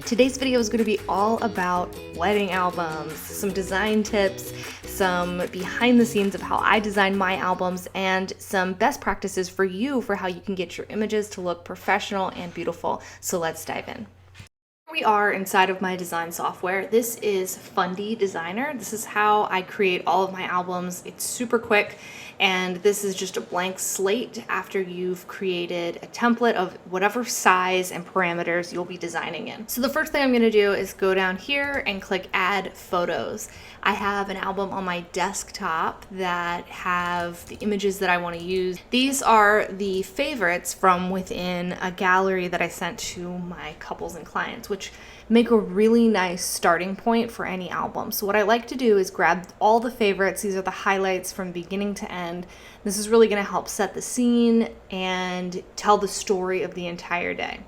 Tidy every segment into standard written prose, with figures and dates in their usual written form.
Today's video is going to be all about wedding albums, some design tips, some behind the scenes of how I design my albums, and some best practices for you for how you can get your images to look professional and beautiful. So let's dive in. Here we are inside of my design software. This is FUNDY Designer. This is how I create all of my albums. It's super quick, and this is just a blank slate after you've created a template of whatever size and parameters you'll be designing in. So the first thing I'm going to do is go down here and click Add Photos. I have an album on my desktop that have the images that I want to use. These are the favorites from within a gallery that I sent to my couples and clients, which make a really nice starting point for any album. So what I like to do is grab all the favorites. These are the highlights from beginning to end. This is really going to help set the scene and tell the story of the entire day.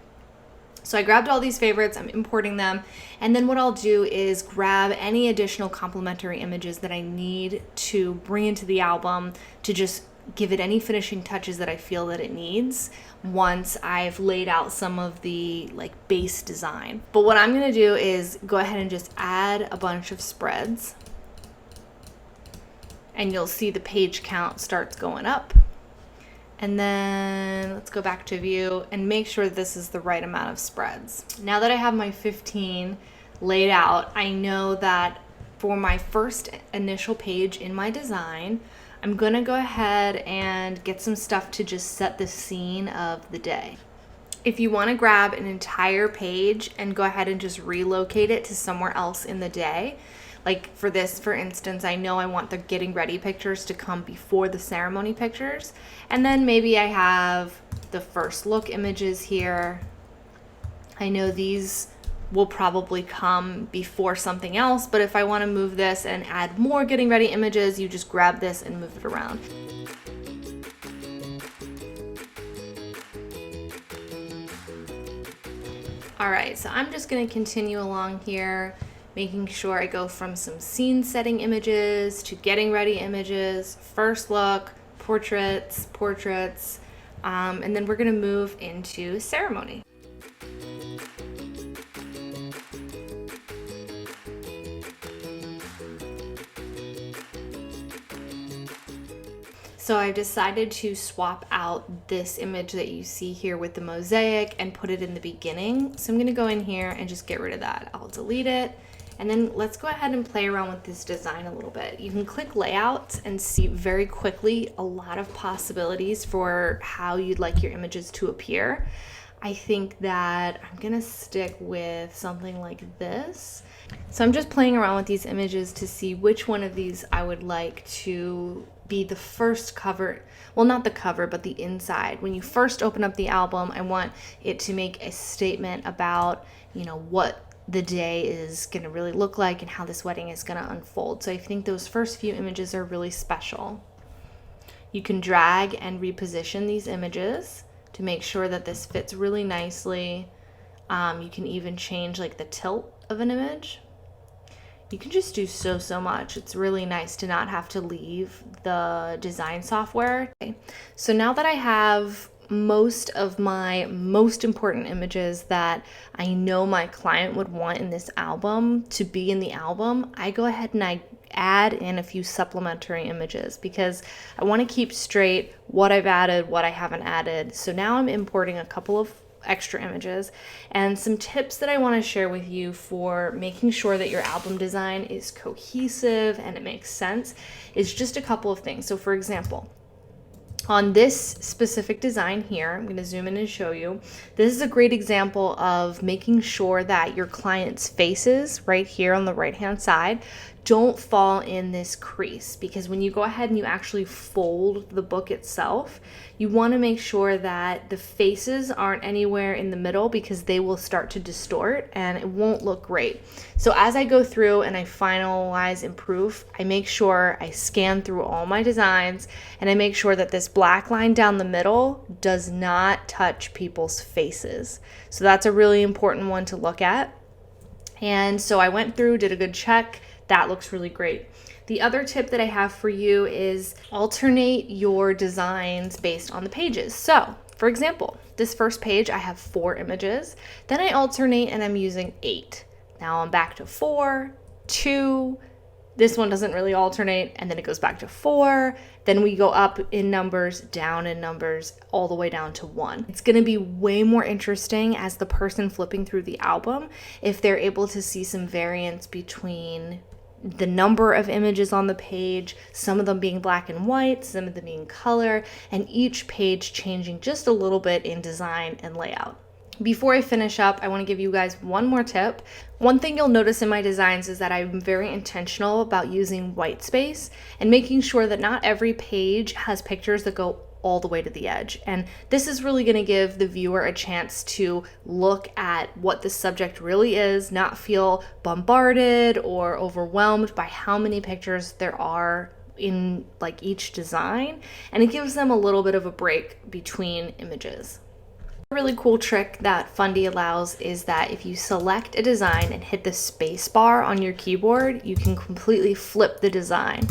So I grabbed all these favorites, I'm importing them, and then what I'll do is grab any additional complementary images that I need to bring into the album to just give it any finishing touches that I feel that it needs once I've laid out some of the base design. But what I'm going to do is go ahead and just add a bunch of spreads, and you'll see the page count starts going up. And then let's go back to view and make sure this is the right amount of spreads. Now that I have my 15 laid out, I know that for my first initial page in my design, I'm gonna go ahead and get some stuff to just set the scene of the day. If you wanna grab an entire page and go ahead and just relocate it to somewhere else in the day, like for this, for instance, I know I want the getting ready pictures to come before the ceremony pictures. And then maybe I have the first look images here. I know these will probably come before something else, but if I want to move this and add more getting ready images, you just grab this and move it around. All right, so I'm just going to continue along here, making sure I go from some scene setting images to getting ready images, first look, portraits, and then we're going to move into ceremony. So I've decided to swap out this image that you see here with the mosaic and put it in the beginning. So I'm going to go in here and just get rid of that. I'll delete it. And then let's go ahead and play around with this design a little bit. You can click layouts and see very quickly a lot of possibilities for how you'd like your images to appear. I think that I'm gonna stick with something like this. So I'm just playing around with these images to see which one of these I would like to be the first cover. Well, not the cover, but the inside. When you first open up the album, I want it to make a statement about, what the day is going to really look like and how this wedding is going to unfold. So I think those first few images are really special. You can drag and reposition these images to make sure that this fits really nicely. You can even change the tilt of an image. You can just do so much. It's really nice to not have to leave the design software. Okay. So now that I have most of my most important images that I know my client would want in this album to be in the album, I go ahead and I add in a few supplementary images because I want to keep straight what I've added, what I haven't added. So now I'm importing a couple of extra images, and some tips that I want to share with you for making sure that your album design is cohesive and it makes sense is just a couple of things. So for example, on this specific design here, I'm going to zoom in and show you. This is a great example of making sure that your client's faces right here on the right hand side don't fall in this crease, because when you go ahead and you actually fold the book itself, you want to make sure that the faces aren't anywhere in the middle because they will start to distort and it won't look great. So as I go through and I finalize and proof, I make sure I scan through all my designs and I make sure that this black line down the middle does not touch people's faces. So that's a really important one to look at. And so I went through, did a good check. That looks really great. The other tip that I have for you is alternate your designs based on the pages. So For example, this first page, I have 4 images. Then I alternate and I'm using 8. Now I'm back to 4, 2, this one doesn't really alternate, and then it goes back to 4. Then we go up in numbers, down in numbers, all the way down to 1. It's gonna be way more interesting as the person flipping through the album if they're able to see some variance between the number of images on the page, some of them being black and white, some of them being color, and each page changing just a little bit in design and layout. Before I finish up, I want to give you guys one more tip. One thing you'll notice in my designs is that I'm very intentional about using white space and making sure that not every page has pictures that go all the way to the edge. And this is really going to give the viewer a chance to look at what the subject really is, not feel bombarded or overwhelmed by how many pictures there are in like each design. And it gives them a little bit of a break between images. A really cool trick that FUNDY allows is that if you select a design and hit the space bar on your keyboard, you can completely flip the design.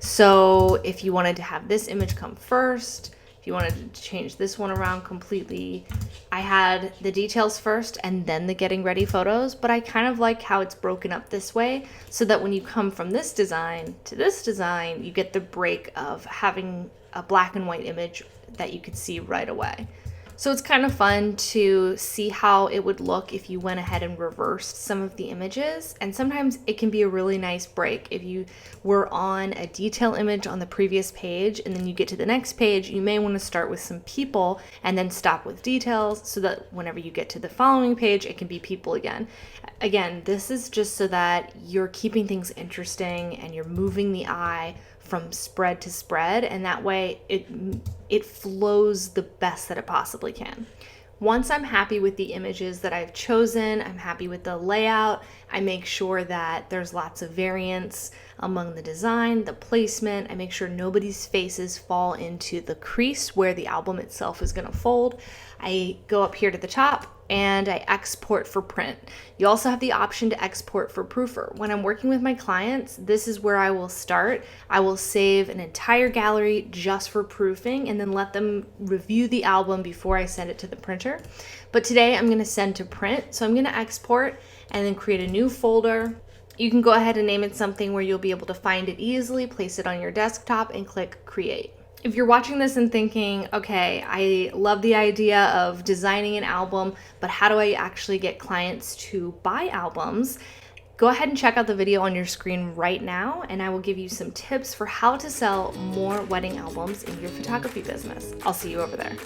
So if you wanted to have this image come first, if you wanted to change this one around completely, I had the details first and then the getting ready photos, but I kind of like how it's broken up this way so that when you come from this design to this design, you get the break of having a black and white image that you could see right away. So it's kind of fun to see how it would look if you went ahead and reversed some of the images. And sometimes it can be a really nice break. If you were on a detail image on the previous page and then you get to the next page, you may want to start with some people and then stop with details so that whenever you get to the following page, it can be people again. Again, this is just so that you're keeping things interesting and you're moving the eye from spread to spread, and that way it flows the best that it possibly can. Once I'm happy with the images that I've chosen, I'm happy with the layout, I make sure that there's lots of variance among the design, the placement, I make sure nobody's faces fall into the crease where the album itself is going to fold. I go up here to the top and I export for print. You also have the option to export for proofer. When I'm working with my clients, this is where I will start. I will save an entire gallery just for proofing and then let them review the album before I send it to the printer. But today I'm gonna send to print, so I'm gonna export and then create a new folder. You can go ahead and name it something where you'll be able to find it easily, place it on your desktop and click create. If you're watching this and thinking, okay, I love the idea of designing an album, but how do I actually get clients to buy albums? Go ahead and check out the video on your screen right now, and I will give you some tips for how to sell more wedding albums in your photography business. I'll see you over there.